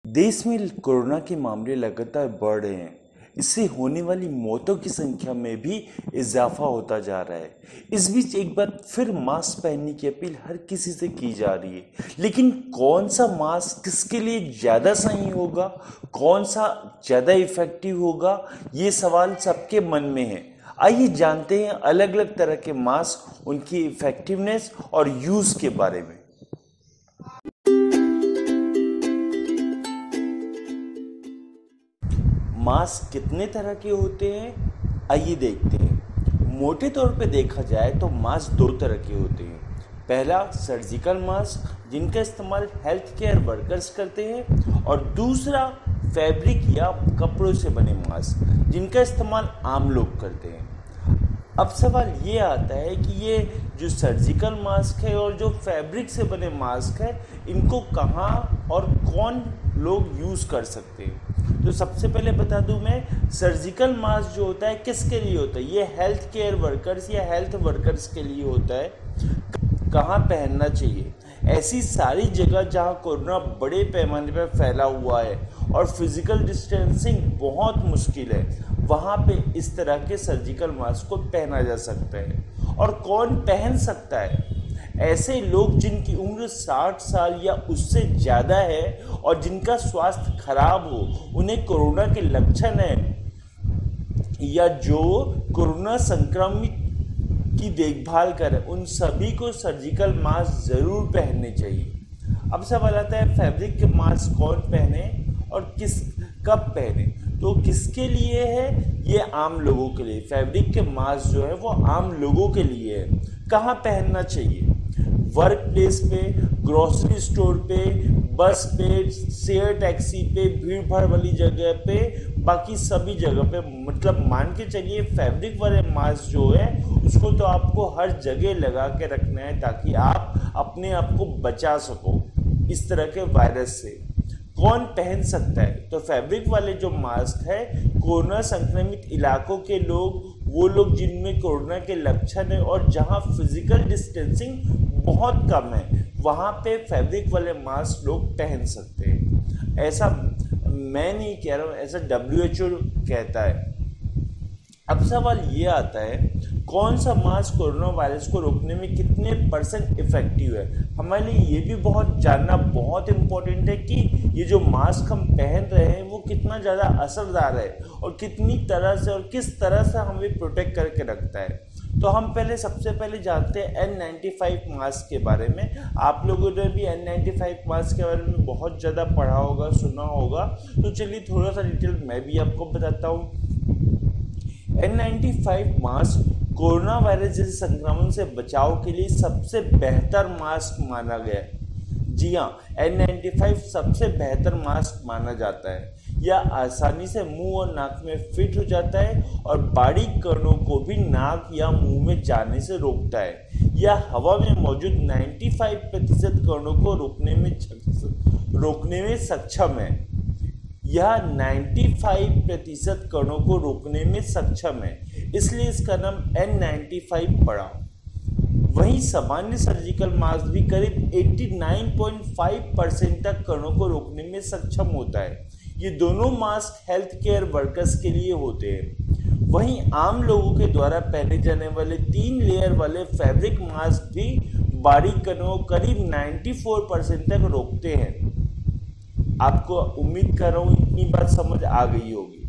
देश में कोरोना के मामले लगातार बढ़ रहे हैं। इससे होने वाली मौतों की संख्या में भी इजाफा होता जा रहा है। इस बीच एक बार फिर मास्क पहनने की अपील हर किसी से की जा रही है, लेकिन कौन सा मास्क किसके लिए ज़्यादा सही होगा, कौन सा ज़्यादा इफेक्टिव होगा, ये सवाल सबके मन में है। आइए जानते हैं अलग अलग तरह के मास्क, उनकी इफेक्टिवनेस और यूज़ के बारे में। मास्क कितने तरह के होते हैं, आइए देखते हैं। मोटे तौर पे देखा जाए तो मास्क दो तरह के होते हैं। पहला सर्जिकल मास्क, जिनका इस्तेमाल हेल्थ केयर वर्कर्स करते हैं, और दूसरा फैब्रिक या कपड़ों से बने मास्क, जिनका इस्तेमाल आम लोग करते हैं। अब सवाल ये आता है कि ये जो सर्जिकल मास्क है और जो फैब्रिक से बने मास्क है, इनको कहाँ और कौन लोग यूज़ कर सकते हैं। तो सबसे पहले बता दूं मैं, सर्जिकल मास्क जो होता है किसके लिए होता है, ये हेल्थ केयर वर्कर्स या हेल्थ वर्कर्स के लिए होता है। कहाँ पहनना चाहिए, ऐसी सारी जगह जहाँ कोरोना बड़े पैमाने पर फैला हुआ है और फिजिकल डिस्टेंसिंग बहुत मुश्किल है, वहाँ पे इस तरह के सर्जिकल मास्क को पहना जा सकता है। और कौन पहन सकता है, ऐसे लोग जिनकी उम्र 60 साल या उससे ज़्यादा है और जिनका स्वास्थ्य खराब हो, उन्हें कोरोना के लक्षण हैं, या जो कोरोना संक्रमित की देखभाल करें, उन सभी को सर्जिकल मास्क ज़रूर पहनने चाहिए। अब सवाल आता है फैब्रिक के मास्क कौन पहने और कब पहने। तो किसके लिए है, ये आम लोगों के लिए। फैब्रिक के मास्क जो है वो आम लोगों के लिए है। कहाँ पहनना चाहिए, वर्क प्लेस पे, ग्रोसरी स्टोर पे, बस पे, शेयर टैक्सी पे, भीड़ भाड़ वाली जगह पे, बाकी सभी जगह पे। मतलब मान के चलिए फैब्रिक वाले मास्क जो है उसको तो आपको हर जगह लगा के रखना है, ताकि आप अपने आप को बचा सको इस तरह के वायरस से। कौन पहन सकता है, तो फैब्रिक वाले जो मास्क है, कोरोना संक्रमित इलाकों के लोग, वो लोग जिनमें कोरोना के लक्षण है और जहां फिजिकल डिस्टेंसिंग बहुत कम है, वहां पे फैब्रिक वाले मास्क लोग पहन सकते हैं। ऐसा मैं नहीं कह रहा हूँ, ऐसा WHO कहता है। अब सवाल ये आता है, कौन सा मास्क कोरोना वायरस को रोकने में कितने % इफेक्टिव है। हमारे लिए ये भी बहुत जानना बहुत इम्पोर्टेंट है कि ये जो मास्क हम पहन रहे हैं वो कितना ज़्यादा असरदार है और कितनी तरह से और किस तरह से हमें प्रोटेक्ट करके रखता है। तो हम सबसे पहले जानते हैं N95 मास्क के बारे में। आप लोगों ने भी N95 मास्क के बारे में बहुत ज़्यादा पढ़ा होगा, सुना होगा। तो चलिए थोड़ा सा डिटेल मैं भी आपको बताता हूँ। N95 मास्क कोरोना वायरस जैसे संक्रमण से बचाव के लिए सबसे बेहतर मास्क माना गया है। जी हाँ, N95 सबसे बेहतर मास्क माना जाता है। यह आसानी से मुंह और नाक में फिट हो जाता है और बारीक कणों को भी नाक या मुंह में जाने से रोकता है। यह हवा में मौजूद 95% कणों को रोकने में सक्षम है। यह 95% कणों को रोकने में सक्षम है, इसलिए इसका नाम N95 पड़ा। वहीं सामान्य सर्जिकल मास्क भी करीब 89.5% तक कणों को रोकने में सक्षम होता है। ये दोनों मास्क हेल्थ केयर वर्कर्स के लिए होते हैं। वहीं आम लोगों के द्वारा पहने जाने वाले 3 लेयर वाले फैब्रिक मास्क भी बारीक कणों करीब 94% तक रोकते हैं। आपको उम्मीद कर रहा हूँ इतनी बात समझ आ गई होगी।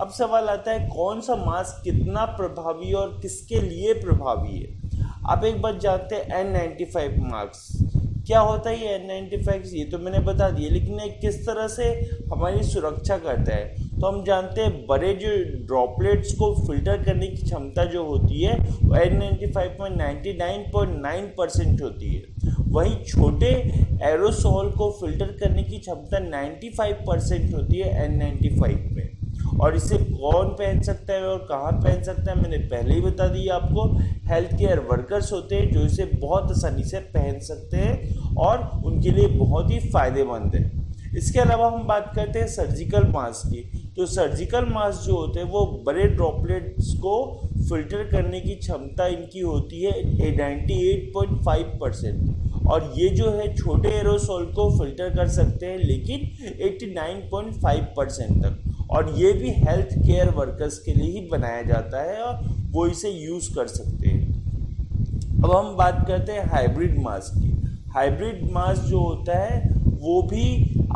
अब सवाल आता है, कौन सा मास्क कितना प्रभावी और किसके लिए प्रभावी है। आप एक बात जानते हैं, N95 मास्क क्या होता है। ये N95 ये तो मैंने बता दिया, लेकिन ये किस तरह से हमारी सुरक्षा करता है। तो हम जानते हैं बड़े जो ड्रॉपलेट्स को फिल्टर करने की क्षमता जो होती है वो N95 में 99.9% होती है। वहीं छोटे एरोसोल को फिल्टर करने की क्षमता 95% होती है N95 में। और इसे कौन पहन सकता है और कहाँ पहन सकता है, मैंने पहले ही बता दिया आपको। हेल्थ केयर वर्कर्स होते हैं जो इसे बहुत आसानी से पहन सकते हैं और उनके लिए बहुत ही फायदेमंद है। इसके अलावा हम बात करते हैं सर्जिकल मास्क की। तो सर्जिकल मास्क जो होते हैं वो बड़े ड्रॉपलेट्स को फिल्टर करने की क्षमता इनकी होती है 98.5%। और ये जो है छोटे एरोसोल को फिल्टर कर सकते हैं, लेकिन 89.5% तक। और ये भी हेल्थ केयर वर्कर्स के लिए ही बनाया जाता है और वो इसे यूज़ कर सकते हैं। अब हम बात करते हैं हाइब्रिड मास्क की। हाइब्रिड मास्क जो होता है वो भी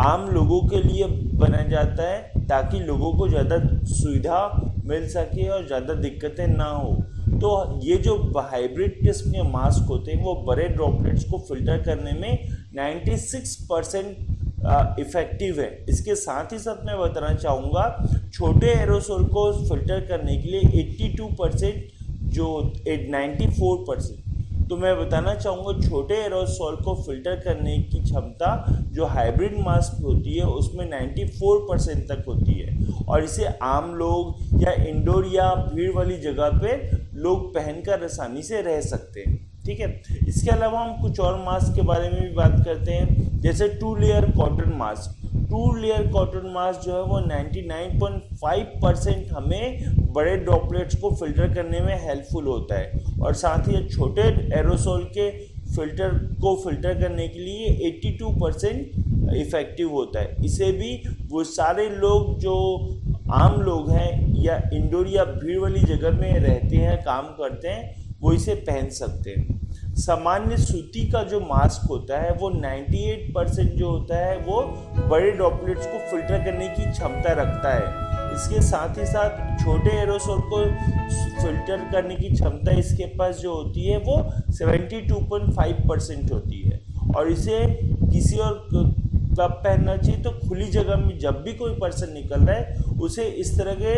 आम लोगों के लिए बनाया जाता है ताकि लोगों को ज़्यादा सुविधा मिल सके और ज़्यादा दिक्कतें ना हो। तो ये जो हाइब्रिड किस्म के मास्क होते हैं वो बड़े ड्रॉपलेट्स को फिल्टर करने में 96% इफ़ेक्टिव है। इसके साथ ही साथ मैं बताना चाहूँगा छोटे एरोसोल को फिल्टर करने के लिए 82% जो 94%। तो मैं बताना चाहूँगा छोटे एरोसोल को फिल्टर करने की क्षमता जो हाइब्रिड मास्क होती है उसमें 94% तक होती है, और इसे आम लोग या इंडोर या भीड़ वाली जगह पे लोग पहनकर आसानी से रह सकते हैं। ठीक है, इसके अलावा हम कुछ और मास्क के बारे में भी बात करते हैं, जैसे 2 layer cotton mask. 2 layer cotton mask जो है वो 99.5% हमें बड़े ड्रॉपलेट्स को फिल्टर करने में हेल्पफुल होता है, और साथ ही छोटे एरोसोल के फिल्टर को फिल्टर करने के लिए 82% इफ़ेक्टिव होता है। इसे भी वो सारे लोग जो आम लोग हैं या इंडोर या भीड़ वाली जगह में रहते हैं, काम करते हैं, वो इसे पहन सकते हैं। सामान्य सूती का जो मास्क होता है वो 98% जो होता है वो बड़े ड्रॉपलेट्स को फिल्टर करने की क्षमता रखता है। इसके साथ ही साथ छोटे एरोसोल को फिल्टर करने की क्षमता इसके पास जो होती है वो 72.5% होती है, और इसे किसी और कब पहनना चाहिए तो खुली जगह में जब भी कोई पर्सन निकल रहा है उसे इस तरह के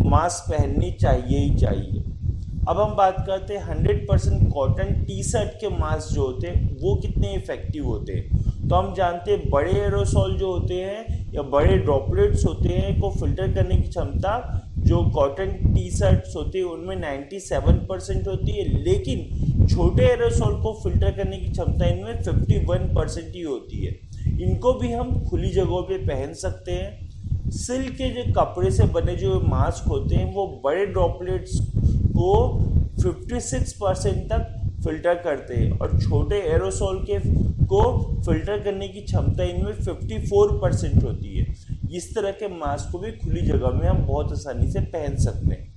मास्क पहननी चाहिए ही चाहिए। अब हम बात करते हैं 100% कॉटन टी शर्ट के मास्क जो होते हैं वो कितने इफ़ेक्टिव होते हैं। तो हम जानते हैं बड़े एरोसोल जो होते हैं या बड़े ड्रॉपलेट्स होते हैं को फिल्टर करने की क्षमता जो कॉटन टी शर्ट्स होती है उनमें 97% होती है, लेकिन छोटे एरोसोल को फिल्टर करने की क्षमता इनमें 51% ही होती है। इनको भी हम खुली जगहों पे पहन सकते हैं। सिल्क के जो कपड़े से बने जो मास्क होते हैं वो बड़े ड्रॉपलेट्स को 56% तक फिल्टर करते हैं, और छोटे एरोसोल के को फिल्टर करने की क्षमता इनमें 54% होती है। इस तरह के मास्क को भी खुली जगह में हम बहुत आसानी से पहन सकते हैं।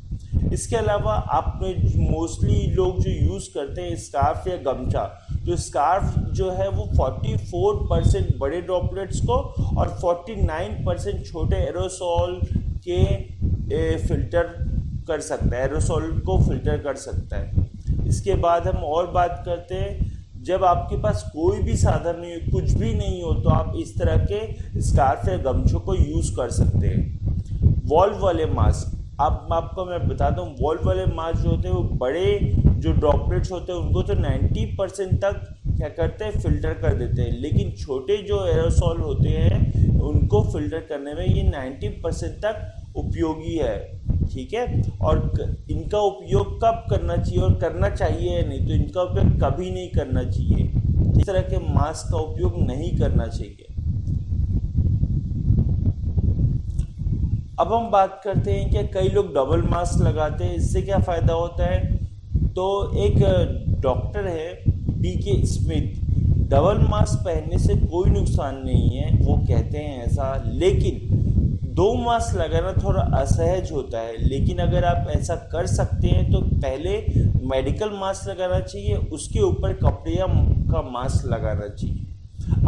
इसके अलावा आपने मोस्टली लोग जो यूज़ करते हैं स्कार्फ या गमछा, तो स्कार्फ जो है वो 44% बड़े ड्रॉपलेट्स को और 49% छोटे एरोसोल के फिल्टर कर सकता है, एरोसोल को फिल्टर कर सकता है। इसके बाद हम और बात करते हैं, जब आपके पास कोई भी साधन नहीं हो, कुछ भी नहीं हो, तो आप इस तरह के स्कार्फ या गमछों को यूज़ कर सकते हैं। वॉल्व वाले मास्क, आपको मैं बताता हूँ, वॉल्व वाले मास्क जो होते हैं वो बड़े जो ड्रॉपलेट्स होते हैं उनको तो 90% तक क्या करते हैं फिल्टर कर देते हैं, लेकिन छोटे जो एरोसोल होते हैं उनको फिल्टर करने में ये 90% तक उपयोगी है। ठीक है, और इनका उपयोग कब करना चाहिए और करना चाहिए या नहीं, तो इनका उपयोग कभी नहीं करना चाहिए। इस तरह के मास्क का उपयोग नहीं करना चाहिए। अब हम बात करते हैं कि कई लोग डबल मास्क लगाते हैं, इससे क्या फ़ायदा होता है। तो एक डॉक्टर है BK स्मिथ, डबल मास्क पहनने से कोई नुकसान नहीं है, वो कहते हैं ऐसा, लेकिन 2 मास्क लगाना थोड़ा असहज होता है। लेकिन अगर आप ऐसा कर सकते हैं तो पहले मेडिकल मास्क लगाना चाहिए, उसके ऊपर कपड़े का मास्क लगाना चाहिए।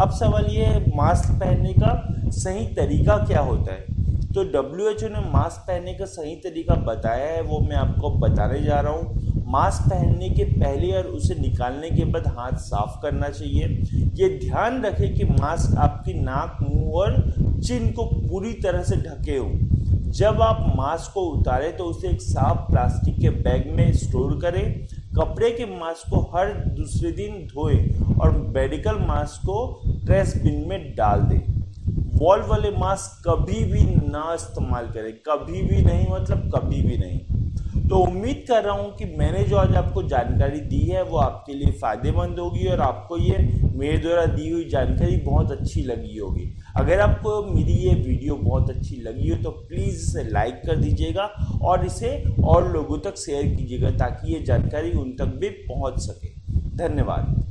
अब सवाल ये है मास्क पहनने का सही तरीका क्या होता है। तो WHO ने मास्क पहनने का सही तरीका बताया है, वो मैं आपको बताने जा रहा हूँ। मास्क पहनने के पहले और उसे निकालने के बाद हाथ साफ करना चाहिए। ये ध्यान रखें कि मास्क आपकी नाक, मुंह और चिन को पूरी तरह से ढके हो। जब आप मास्क को उतारें तो उसे एक साफ प्लास्टिक के बैग में स्टोर करें। कपड़े के मास्क को हर दूसरे दिन धोएं और मेडिकल मास्क को ट्रैश बिन में डाल दें। वॉल वाले मास्क कभी भी ना इस्तेमाल करें, कभी भी नहीं, मतलब कभी भी नहीं। तो उम्मीद कर रहा हूँ कि मैंने जो आज आपको जानकारी दी है वो आपके लिए फ़ायदेमंद होगी और आपको ये मेरे द्वारा दी हुई जानकारी बहुत अच्छी लगी होगी। अगर आपको मेरी ये वीडियो बहुत अच्छी लगी हो तो प्लीज़ इसे लाइक कर दीजिएगा और इसे और लोगों तक शेयर कीजिएगा ताकि ये जानकारी उन तक भी पहुँच सके। धन्यवाद।